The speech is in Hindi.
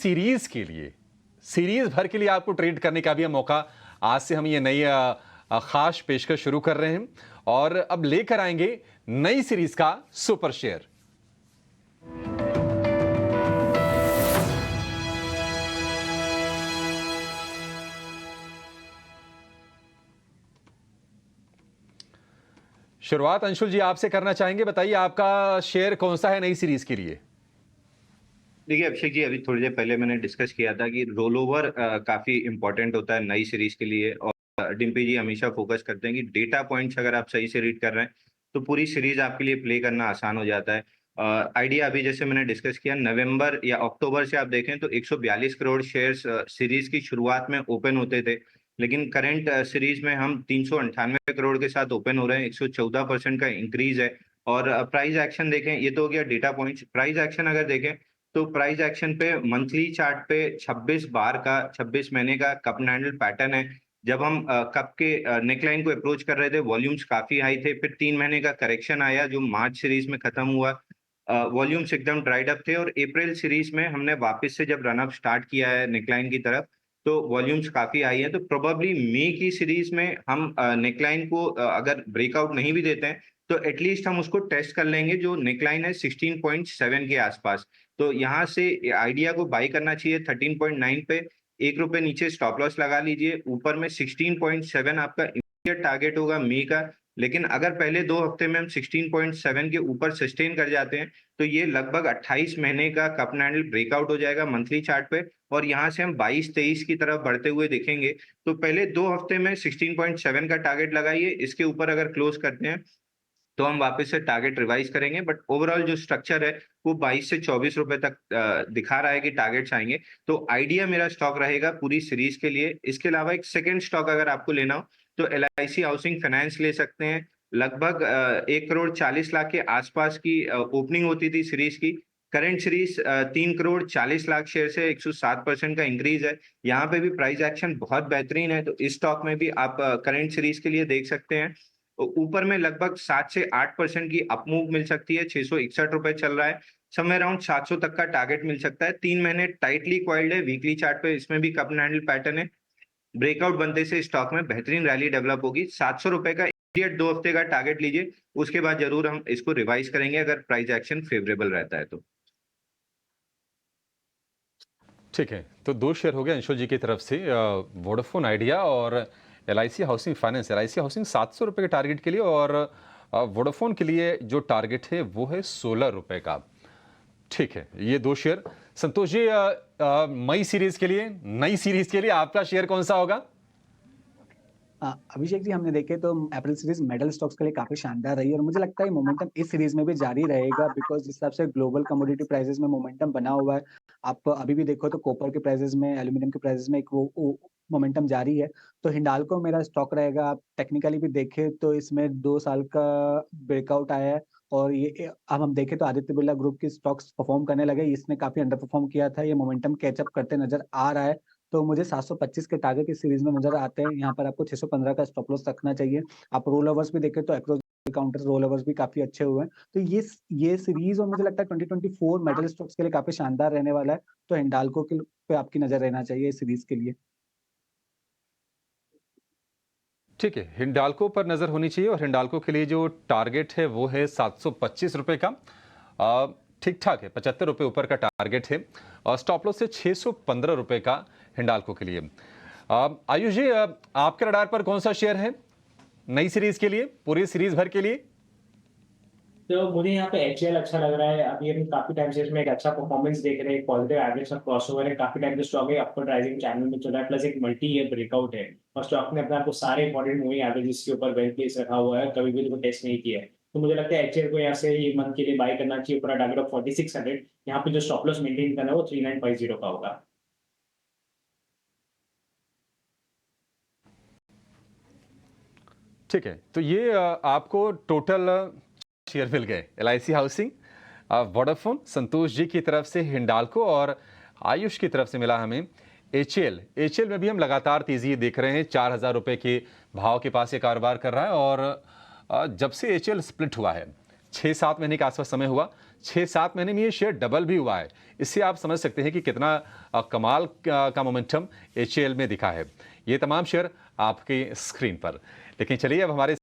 सीरीज के लिए, सीरीज भर के लिए आपको ट्रेड करने का भी मौका आज से हम ये नई खास पेशकश शुरू कर रहे हैं और अब लेकर आएंगे नई सीरीज का सुपर शेयर। शुरुआत अंशुल जी आपसे करना चाहेंगे, बताइए आपका शेयर कौन सा है नई सीरीज के लिए? देखिए अभिषेक जी, अभी थोड़ी देर पहले मैंने डिस्कस किया था कि रोल ओवर काफी इंपॉर्टेंट होता है नई सीरीज के लिए। और डिम्पी जी हमेशा फोकस करते हैं कि डेटा पॉइंट्स अगर आप सही से रीड कर रहे हैं तो पूरी सीरीज आपके लिए प्ले करना आसान हो जाता है। आइडिया अभी जैसे मैंने डिस्कस किया, नवंबर या अक्टूबर से आप देखें तो 142 करोड़ शेयर्स सीरीज की शुरुआत में ओपन होते थे, लेकिन करंट सीरीज में हम 398 करोड़ के साथ ओपन हो रहे हैं। 114% का इंक्रीज है। और प्राइस एक्शन देखें, ये तो हो गया डेटा पॉइंट्स। प्राइस एक्शन अगर देखें तो प्राइस एक्शन पे मंथली चार्ट पे 26 बार का 26 महीने का कप एंड हैंडल पैटर्न है। जब हम कप के नेकलाइन को अप्रोच कर रहे थे, वॉल्यूम्स काफी हाई थे। फिर 3 महीने का करेक्शन आया जो मार्च सीरीज में खत्म हुआ। वॉल्यूम्स एकदम ड्राइड अप थे। और अप्रैल सीरीज में हमने वापस से जब रनअप स्टार्ट किया है नेकलाइन की तरफ, तो वॉल्यूम्स काफी हाई है। तो प्रोबेबली मई की सीरीज में हम नेकलाइन को अगर ब्रेकआउट नहीं भी देते हैं तो एटलीस्ट हम उसको टेस्ट कर लेंगे जो नेकलाइन है 16.7 के आसपास। तो यहाँ से आइडिया को बाई करना चाहिए 13.9 पे। 1 रुपए नीचे स्टॉप लॉस लगा लीजिए। ऊपर में 16.7 आपका इमीडिएट टारगेट होगा मई का। लेकिन अगर पहले 2 हफ्ते में हम 16.7 के ऊपर सस्टेन कर जाते हैं तो ये लगभग 28 महीने का कप एंड हैंडल ब्रेकआउट हो जाएगा मंथली चार्ट पे। और यहाँ से हम 22-23 की तरफ बढ़ते हुए दिखेंगे। तो पहले 2 हफ्ते में 16.7 का टारगेट लगाइए। इसके ऊपर अगर क्लोज करते हैं तो हम वापस से टारगेट रिवाइज करेंगे। बट ओवरऑल जो स्ट्रक्चर है वो 22 से 24 रुपए तक दिखा रहा है कि टारगेट्स आएंगे। तो आइडिया मेरा स्टॉक रहेगा पूरी सीरीज के लिए। इसके अलावा एक सेकंड स्टॉक अगर आपको लेना हो तो LIC हाउसिंग फाइनेंस ले सकते हैं। लगभग 1 करोड़ 40 लाख के आसपास की ओपनिंग होती थी सीरीज की। Current series 3 crore 40 lakh share से 107% का इंक्रीज है। यहाँ पे भी प्राइस एक्शन बहुत बेहतरीन है। तो इस स्टॉक में भी आप करंट सीरीज के लिए देख सकते हैं। ऊपर में लगभग 7 से 8% की अपमूव मिल सकती है। 661 रुपए चल रहा है। समय अराउंड 700 तक का टारगेट मिल सकता है। 3 महीने टाइटली कॉइल्ड है वीकली चार्ट पे। इसमें भी कप एंड हैंडल पैटर्न है। ब्रेकआउट बनते से स्टॉक में बेहतरीन रैली डेवलप होगी। 700 रुपए का इमीडिएट 2 हफ्ते का टारगेट लीजिए। उसके बाद जरूर हम इसको रिवाइज करेंगे अगर प्राइस एक्शन फेवरेबल रहता है तो। ठीक है, तो दो शेयर हो गए अंशुल जी की तरफ से, वोडाफोन आइडिया और LIC housing finance. LIC housing 700 रुपए के टारगेट के लिए और वोडाफोन के लिए जो टारगेट है वो है 16 रुपए का। ठीक है, ये दो शेयर। संतोष जी, मई सीरीज के लिए, नई सीरीज के लिए आपका शेयर कौन सा होगा? अभिषेक जी, हमने देखे तो अप्रैल सीरीज मेटल स्टॉक्स के लिए काफी शानदार रही है और मुझे लगता है मोमेंटम इस सीरीज में भी जारी रहेगा बिकॉज जिस हिसाब से ग्लोबल कमोडिटी प्राइसेस में मोमेंटम बना हुआ है। आप अभी भी देखो तो कॉपर के प्राइसेस में, एल्यूमिनियम के प्राइसेस में एक वो मोमेंटम जारी है। तो हिंडाल्को मेरा स्टॉक रहेगा। आप टेक्निकली भी देखें तो इसमें 2 साल का ब्रेकआउट आया है और ये अब हम देखें तो आदित्य बिरला ग्रुप के स्टॉक्स परफॉर्म करने लगे। इसने काफी अंडर परफॉर्म किया था। ये मोमेंटम कैचअप करते नजर आ रहा है। तो मुझे 725 के टारगेट इस सीरीज में नजर आते हैं। यहाँ पर आपको 615 का स्टॉप लॉस रखना चाहिए। आप रोल ओवर्स भी देखें तो एक्रोस काउंटर रोल ओवर्स भी काफी अच्छे हुए हैं। तो ये सीरीज और मुझे लगता है 2024 मेटल स्टॉक्स के लिए काफी शानदार रहने वाला है। तो हिंडाल्को के पे आपकी नजर रहना चाहिए इस सीरीज के लिए। ठीक है, हिंडाल्को पर नजर होनी चाहिए और हिंडाल्को के लिए जो टारगेट है वो है 725 रुपए का। ठीक ठाक है, 75 रुपए ऊपर का टारगेट है और स्टॉप लॉस से 615 रुपए का हिंडाल्को के लिए। आयुष जी, आपके रडार पर कौन सा शेयर है नई सीरीज के लिए, पूरी सीरीज भर के लिए? तो मुझे यहाँ पे HCL अच्छा लग रहा है। अभी हम काफी टाइम से इसमें एक अच्छा परफॉर्मेंस देख रहे हैं। पॉजिटिव एवरेज और क्रॉसओवर है। काफी टाइम से स्टॉक है अपवर्ड राइजिंग चैनल में चल रहा है। प्लस एक मल्टी ईयर ब्रेकआउट है और स्टॉक ने अपने आपको सारे इंपॉर्टेंट मूविंग एवरेजेस के ऊपर वेल प्लेस रखा हुआ है। कभी भी इसको टेस्ट नहीं किया है। तो मुझे लगता है HCL को यहाँ से ये मंथ के लिए बाय करना चाहिए। पूरा टारगेट ऑफ 4600। यहाँ पे जो स्टॉप लॉस मेंटेन करना है वो 3950 का होगा। ठीक है, तो ये आपको टोटल शेयर मिल गए। LIC housing, Vodafone, Santosh ji की तरफ से हिंडाल्को और आयुष की तरफ से मिला हमें HCL में भी हम लगातार तेजी देख रहे हैं। 4000 रुपए के भाव के पास ये कारोबार कर रहा है और जब से HCL स्प्लिट हुआ है 6-7 महीने के आसपास समय हुआ, 6-7 महीने में ये शेयर डबल भी हुआ है। इससे आप समझ सकते हैं कि कितना कमाल का मोमेंटम HAL में दिखा है। ये तमाम शेयर आपकी स्क्रीन पर। लेकिन चलिए अब हमारे